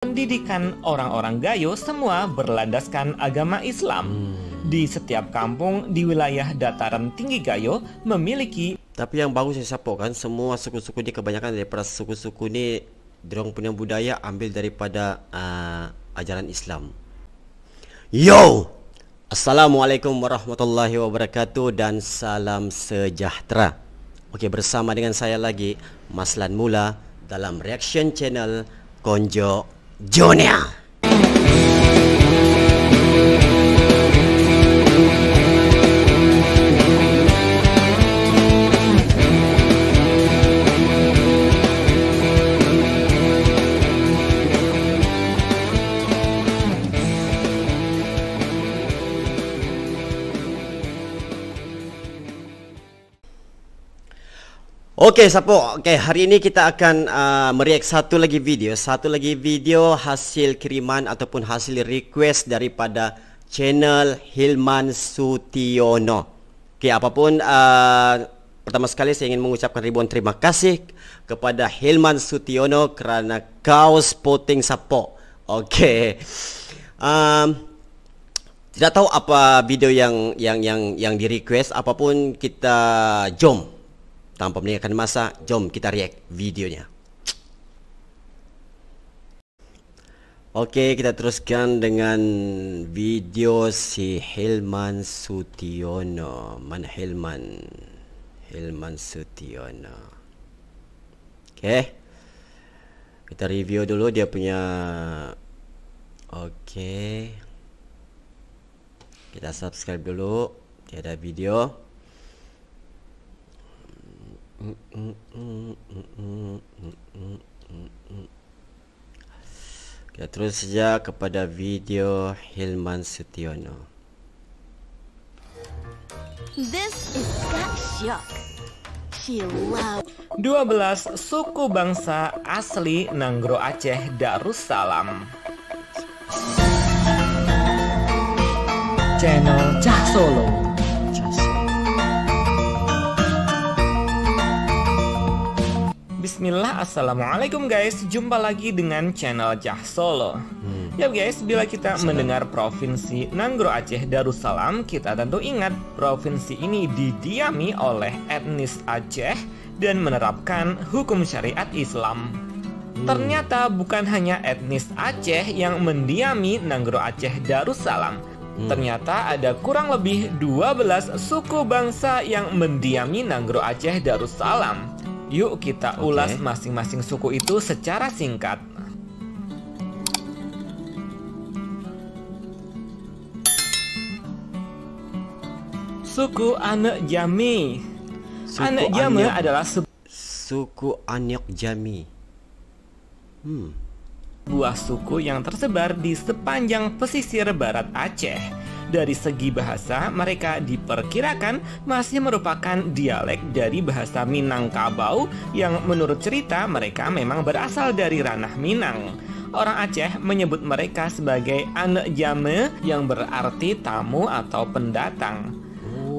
Pendidikan orang-orang Gayo semua berlandaskan agama Islam. Di setiap kampung di wilayah dataran tinggi Gayo memiliki. Tapi yang bagus saya sapok kan, semua suku-suku ni kebanyakan daripada suku-suku ni dorang punya budaya ambil daripada ajaran Islam. Yo, assalamualaikum warahmatullahi wabarakatuh dan salam sejahtera. Okey, bersama dengan saya lagi Maslan Mula dalam reaction channel Konjo Junior. Okey, Sapo. Okey, hari ini kita akan mereact satu lagi video hasil kiriman ataupun hasil request daripada channel Hilman Sutiono. Okey, apapun pertama sekali saya ingin mengucapkan ribuan terima kasih kepada Hilman Sutiono kerana kau spotting Sapo. Okey. Tidak tahu apa video yang di request, apapun kita jom. Tanpa meninggalkan masa, jom kita react videonya. Oke, kita teruskan dengan video si Hilman Sutiono. Mana Hilman? Hilman Sutiono. Oke, kita review dulu dia punya. Oke, kita subscribe dulu. Dia ada video. Kita terus saja kepada video Hilman Sutiono. This is Kak Syok. She loves 12 suku bangsa asli Nanggro Aceh Darussalam. Channel Cah Solo. Bismillah, assalamualaikum guys. Jumpa lagi dengan channel Cah Solo. Ya guys, bila kita mendengar provinsi Nanggro Aceh Darussalam, kita tentu ingat provinsi ini didiami oleh etnis Aceh dan menerapkan hukum syariat Islam. Ternyata bukan hanya etnis Aceh yang mendiami Nanggro Aceh Darussalam. Ternyata ada kurang lebih 12 suku bangsa yang mendiami Nanggro Aceh Darussalam. Yuk kita ulas masing-masing suku itu secara singkat. Suku Anek Jami. Anek Jami adalah suku Anek Jami. Sebuah suku yang tersebar di sepanjang pesisir barat Aceh. Dari segi bahasa, mereka diperkirakan masih merupakan dialek dari bahasa Minangkabau yang menurut cerita mereka memang berasal dari ranah Minang. Orang Aceh menyebut mereka sebagai Anek Jame yang berarti tamu atau pendatang.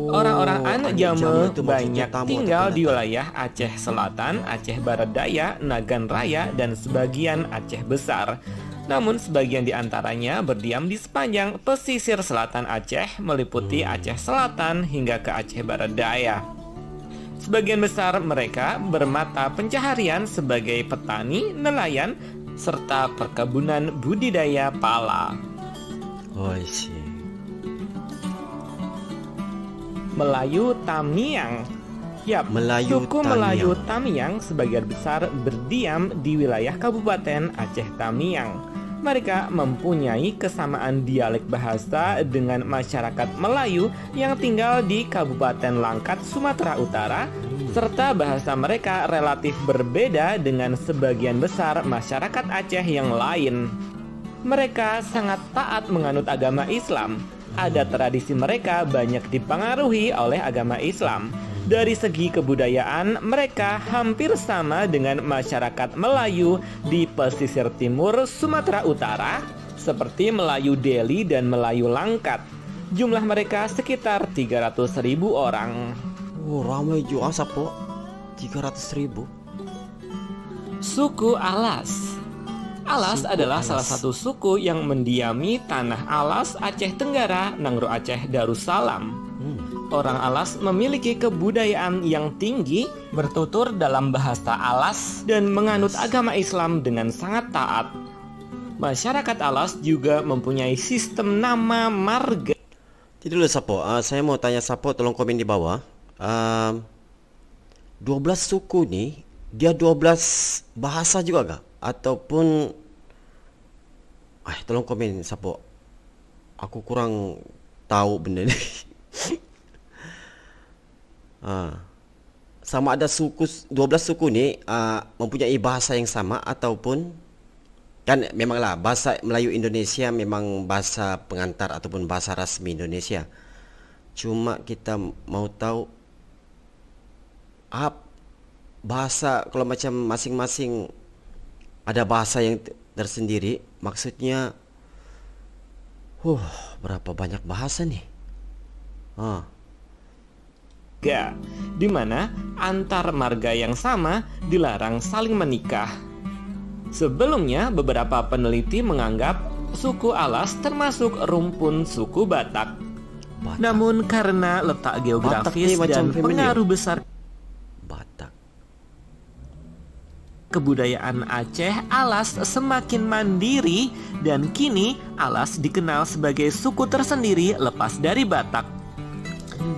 Orang-orang Anek Jame banyak tinggal di wilayah Aceh Selatan, Aceh Barat Daya, Nagan Raya, dan sebagian Aceh Besar. Namun sebagian di antaranya berdiam di sepanjang pesisir selatan Aceh, meliputi Aceh Selatan hingga ke Aceh Barat Daya. Sebagian besar mereka bermata pencaharian sebagai petani, nelayan, serta perkebunan budidaya pala. Oh, I see. Melayu Tamiang. Yap, suku Melayu Tamiang sebagian besar berdiam di wilayah Kabupaten Aceh Tamiang. Mereka mempunyai kesamaan dialek bahasa dengan masyarakat Melayu yang tinggal di Kabupaten Langkat, Sumatera Utara, serta bahasa mereka relatif berbeda dengan sebagian besar masyarakat Aceh yang lain. Mereka sangat taat menganut agama Islam. Ada tradisi mereka banyak dipengaruhi oleh agama Islam. Dari segi kebudayaan, mereka hampir sama dengan masyarakat Melayu di pesisir timur Sumatera Utara, seperti Melayu Deli dan Melayu Langkat. Jumlah mereka sekitar 300.000 orang. Oh, ramai juga Sapo. 300.000. Suku Alas. Alas Suku adalah Alas. salah satu suku yang mendiami tanah Alas, Aceh Tenggara, Nangro Aceh, Darussalam. Orang Alas memiliki kebudayaan yang tinggi, bertutur dalam bahasa Alas, dan menganut agama Islam dengan sangat taat. Masyarakat Alas juga mempunyai sistem nama marga. Jadi dulu Sapo, saya mau tanya Sapo, tolong komen di bawah. 12 suku nih, dia 12 bahasa juga kah? Ataupun tolong komen Sapo. Aku kurang tahu benda ni. Sama ada 12 suku ni mempunyai bahasa yang sama ataupun kan memanglah bahasa Melayu Indonesia memang bahasa pengantar ataupun bahasa rasmi Indonesia. Cuma kita mau tahu bahasa kalau macam masing-masing ada bahasa yang tersendiri, maksudnya berapa banyak bahasa nih? Di mana antar marga yang sama dilarang saling menikah. Sebelumnya, beberapa peneliti menganggap suku Alas termasuk rumpun suku Batak. Namun karena letak geografis Batak dan ni macam family. pengaruh besar Batak. kebudayaan Aceh, Alas semakin mandiri dan kini Alas dikenal sebagai suku tersendiri lepas dari Batak.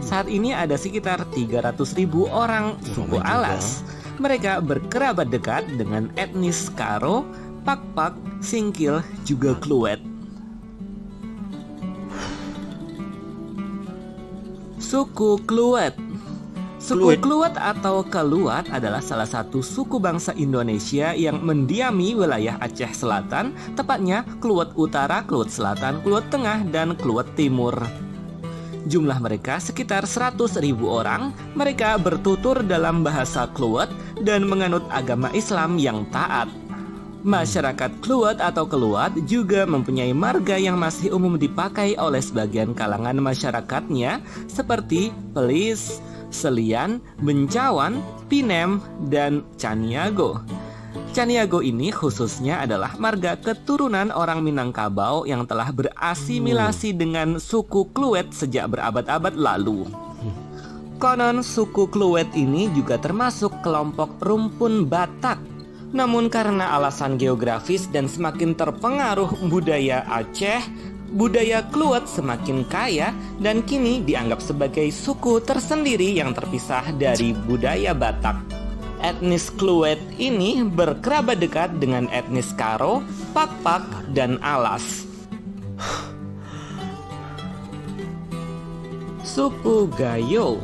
Saat ini ada sekitar 300.000 orang suku Ramai juga. Alas. Mereka berkerabat dekat dengan etnis Karo, Pak-Pak, Singkil, juga Kluet. Suku Kluet. Suku Kluet atau Keluat adalah salah satu suku bangsa Indonesia yang mendiami wilayah Aceh Selatan, tepatnya Kluet Utara, Kluet Selatan, Kluet Tengah, dan Kluet Timur. Jumlah mereka sekitar 100.000 orang. Mereka bertutur dalam bahasa Kluet dan menganut agama Islam yang taat. Masyarakat Kluet atau Keluat juga mempunyai marga yang masih umum dipakai oleh sebagian kalangan masyarakatnya seperti Pelis, Selian, Bencawan, Pinem, dan Caniago. Caniago ini khususnya adalah marga keturunan orang Minangkabau yang telah berasimilasi dengan suku Kluet sejak berabad-abad lalu. Konon suku Kluet ini juga termasuk kelompok rumpun Batak. Namun karena alasan geografis dan semakin terpengaruh budaya Aceh, budaya Kluet semakin kaya dan kini dianggap sebagai suku tersendiri yang terpisah dari budaya Batak. Etnis Kluet ini berkerabat dekat dengan etnis Karo, Pak-Pak, dan Alas. Suku Gayo.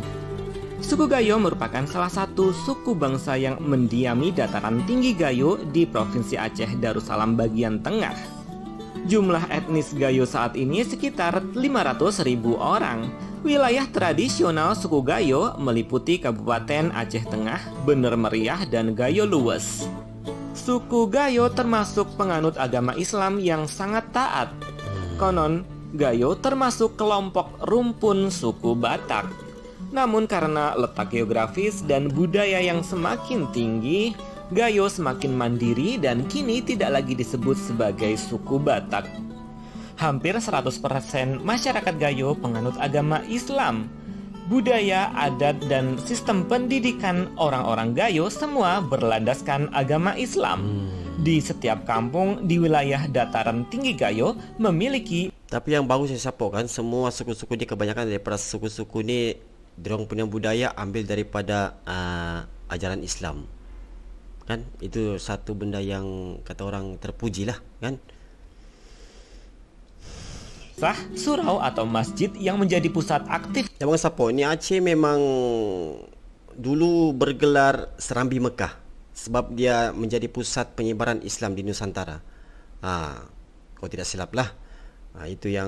Suku Gayo merupakan salah satu suku bangsa yang mendiami dataran tinggi Gayo di Provinsi Aceh Darussalam bagian tengah. Jumlah etnis Gayo saat ini sekitar 500.000 orang. Wilayah tradisional suku Gayo meliputi Kabupaten Aceh Tengah, Bener Meriah, dan Gayo Luwes. Suku Gayo termasuk penganut agama Islam yang sangat taat. Konon, Gayo termasuk kelompok rumpun suku Batak. Namun karena letak geografis dan budaya yang semakin tinggi, Gayo semakin mandiri dan kini tidak lagi disebut sebagai suku Batak. Hampir 100% masyarakat Gayo penganut agama Islam. Budaya, adat, dan sistem pendidikan orang-orang Gayo semua berlandaskan agama Islam. Di setiap kampung di wilayah dataran tinggi Gayo memiliki. Tapi yang bagus ya Sapo kan, semua suku-suku ni kebanyakan daripada suku-suku ni dorang punya budaya ambil daripada ajaran Islam. Kan itu satu benda yang kata orang terpuji lah kan. Surau atau masjid yang menjadi pusat aktif. Abang Sapo, ni Aceh memang dulu bergelar Serambi Mekah sebab dia menjadi pusat penyebaran Islam di Nusantara. Kalau tidak silap lah. Itu yang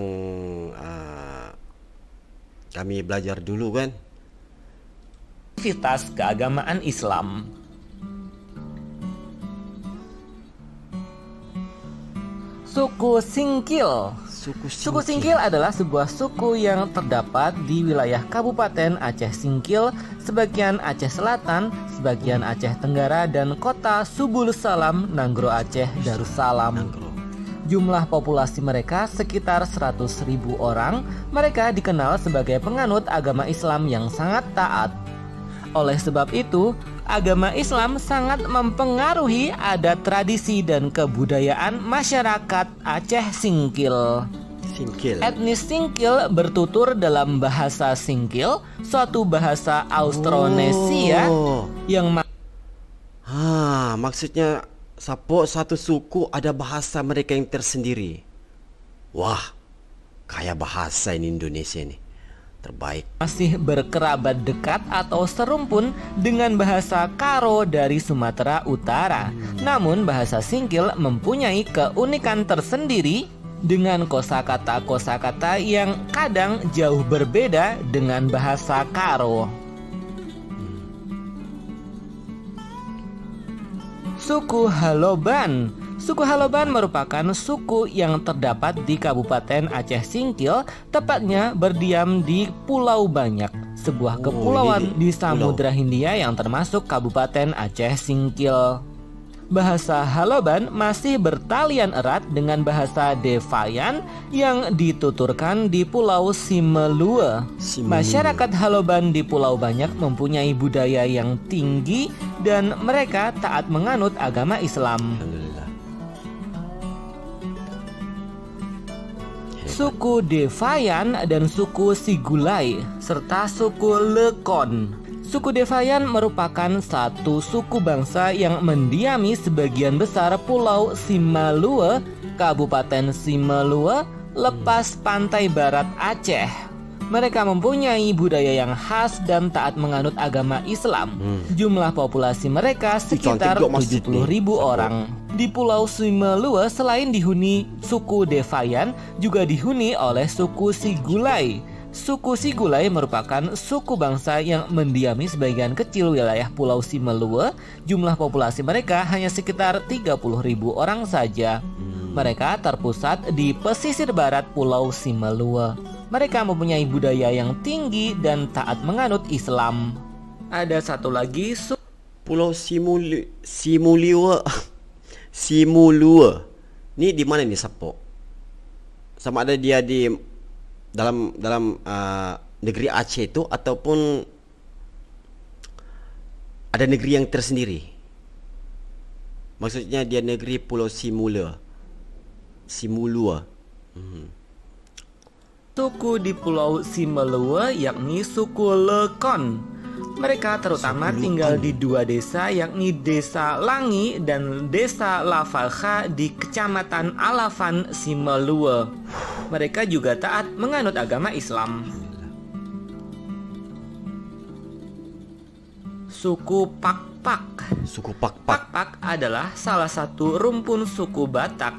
kami belajar dulu kan. Aktivitas keagamaan Islam. Suku Singkil. Suku Singkil adalah sebuah suku yang terdapat di wilayah Kabupaten Aceh Singkil, sebagian Aceh Selatan, sebagian Aceh Tenggara dan kota Subul Salam, Nanggro Aceh, Darussalam. Jumlah populasi mereka sekitar 100.000 orang. Mereka dikenal sebagai penganut agama Islam yang sangat taat. Oleh sebab itu, agama Islam sangat mempengaruhi adat, tradisi, dan kebudayaan masyarakat Aceh Singkil. Etnis Singkil bertutur dalam bahasa Singkil, suatu bahasa Austronesia yang maksudnya satu suku ada bahasa mereka yang tersendiri. Wah, kaya bahasa ini Indonesia ini. Terbaik. Masih berkerabat dekat atau serumpun dengan bahasa Karo dari Sumatera Utara. Namun bahasa Singkil mempunyai keunikan tersendiri dengan kosakata-kosakata yang kadang jauh berbeda dengan bahasa Karo. Suku Haloban. Suku Haloban merupakan suku yang terdapat di Kabupaten Aceh Singkil, tepatnya berdiam di Pulau Banyak, sebuah kepulauan di Samudra Hindia yang termasuk Kabupaten Aceh Singkil. Bahasa Haloban masih bertalian erat dengan bahasa Devayan yang dituturkan di Pulau Simelue. Masyarakat Haloban di Pulau Banyak mempunyai budaya yang tinggi dan mereka taat menganut agama Islam. Suku Devayan dan suku Sigulai serta suku Lekon. Suku Devayan merupakan satu suku bangsa yang mendiami sebagian besar Pulau Simalue, Kabupaten Simalue, lepas pantai barat Aceh. Mereka mempunyai budaya yang khas dan taat menganut agama Islam. Jumlah populasi mereka sekitar 70.000 orang. Di Pulau Simalue selain dihuni suku Devayan, juga dihuni oleh suku Sigulai. Suku Sigulai merupakan suku bangsa yang mendiami sebagian kecil wilayah Pulau Simalue. Jumlah populasi mereka hanya sekitar 30.000 orang saja. Mereka terpusat di pesisir barat Pulau Simalue. Mereka mempunyai budaya yang tinggi dan taat menganut Islam. Ada satu lagi Pulau Simulue. Ini di mana nih Sapo? Sama ada dia di dalam negeri Aceh itu ataupun ada negeri yang tersendiri? Maksudnya dia negeri Pulau Simulue. Suku di Pulau Simalue yakni suku Lekon. Mereka terutama tinggal di dua desa, yakni Desa Langi dan Desa Lafalha di Kecamatan Alafan, Simalue. Mereka juga taat menganut agama Islam. Suku Pakpak. Suku Pakpak. Pakpak adalah salah satu rumpun suku Batak.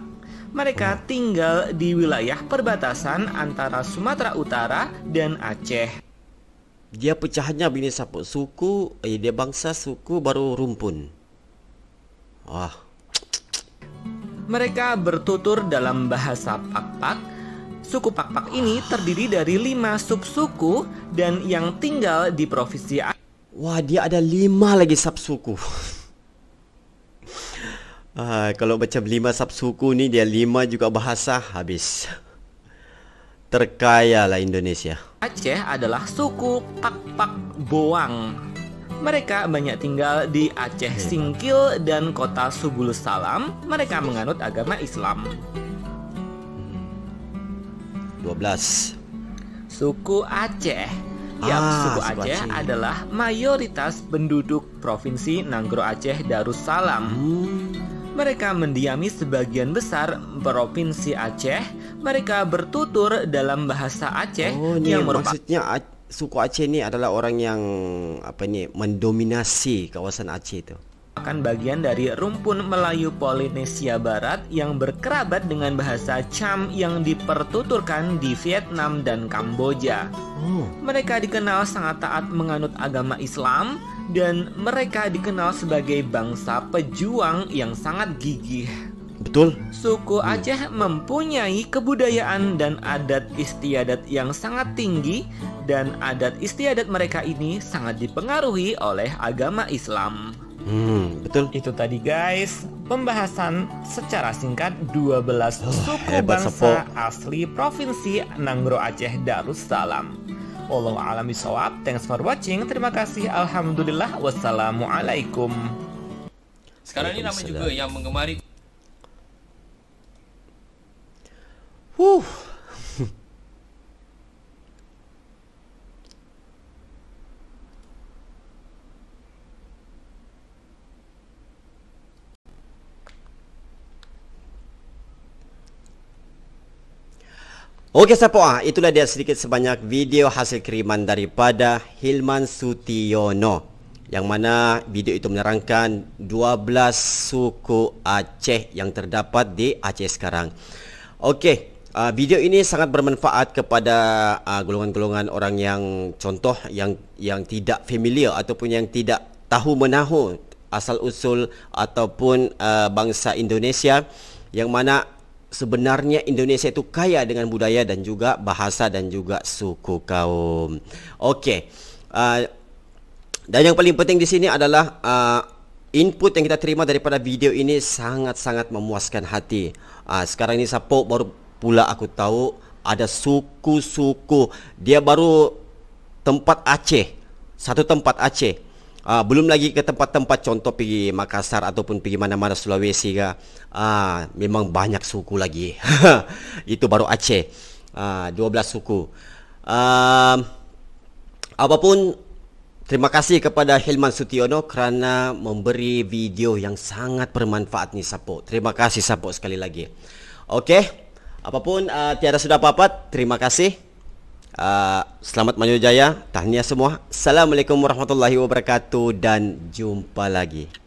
Mereka tinggal di wilayah perbatasan antara Sumatera Utara dan Aceh. Dia pecahannya begini Sapo, suku, dia bangsa, suku, baru rumpun. Wah. Mereka bertutur dalam bahasa Pakpak. Suku Pakpak ini terdiri dari 5 subsuku dan yang tinggal di provinsi Aceh. Wah, dia ada 5 lagi subsuku. Kalau macam 5 subsuku ni, dia 5 juga bahasa, habis. Terkayalah Indonesia. Aceh adalah suku Pakpak Boang. Mereka banyak tinggal di Aceh Singkil dan kota Subul Salam. Mereka menganut agama Islam. 12. Suku Aceh. Suku Aceh adalah mayoritas penduduk provinsi Nanggro Aceh Darussalam. Mereka mendiami sebagian besar provinsi Aceh. Mereka bertutur dalam bahasa Aceh yang maksudnya suku Aceh ini adalah orang yang mendominasi kawasan Aceh itu. Akan bagian dari rumpun Melayu Polinesia Barat yang berkerabat dengan bahasa Cham yang dipertuturkan di Vietnam dan Kamboja. Mereka dikenal sangat taat menganut agama Islam dan mereka dikenal sebagai bangsa pejuang yang sangat gigih. Betul. Suku Aceh mempunyai kebudayaan dan adat istiadat yang sangat tinggi, dan adat istiadat mereka ini sangat dipengaruhi oleh agama Islam. Betul. Itu tadi guys, pembahasan secara singkat 12 suku hebat, bangsa Sepo. asli Provinsi Nanggro Aceh Darussalam. Wallahu a'lam bishawab. Thanks for watching. Terima kasih. Alhamdulillah. Wassalamualaikum. Sekarang ni ramai juga yang menggemari Okey Sapo, itulah dia sedikit sebanyak video hasil kiriman daripada Hilman Sutiono, yang mana video itu menerangkan 12 suku Aceh yang terdapat di Aceh sekarang. Okey, video ini sangat bermanfaat kepada golongan-golongan orang yang contoh yang tidak familiar ataupun yang tidak tahu menahu asal usul ataupun bangsa Indonesia, yang mana sebenarnya Indonesia itu kaya dengan budaya dan juga bahasa dan juga suku kaum. Okey. Dan yang paling penting di sini adalah input yang kita terima daripada video ini sangat-sangat memuaskan hati. Sekarang ini Sapo baru pula aku tahu ada suku-suku. Dia baru tempat Aceh. Satu tempat Aceh. Belum lagi ke tempat-tempat contoh pergi Makassar ataupun pergi mana-mana Sulawesi ke. Memang banyak suku lagi. Itu baru Aceh. 12 suku. Apapun, terima kasih kepada Hilman Sutiono kerana memberi video yang sangat bermanfaat ni Sapo. Terima kasih Sapo sekali lagi. Okey. Apapun, tiada sudah apa-apa. Terima kasih. Selamat Maju Jaya. Tahniah semua. Assalamualaikum warahmatullahi wabarakatuh dan jumpa lagi.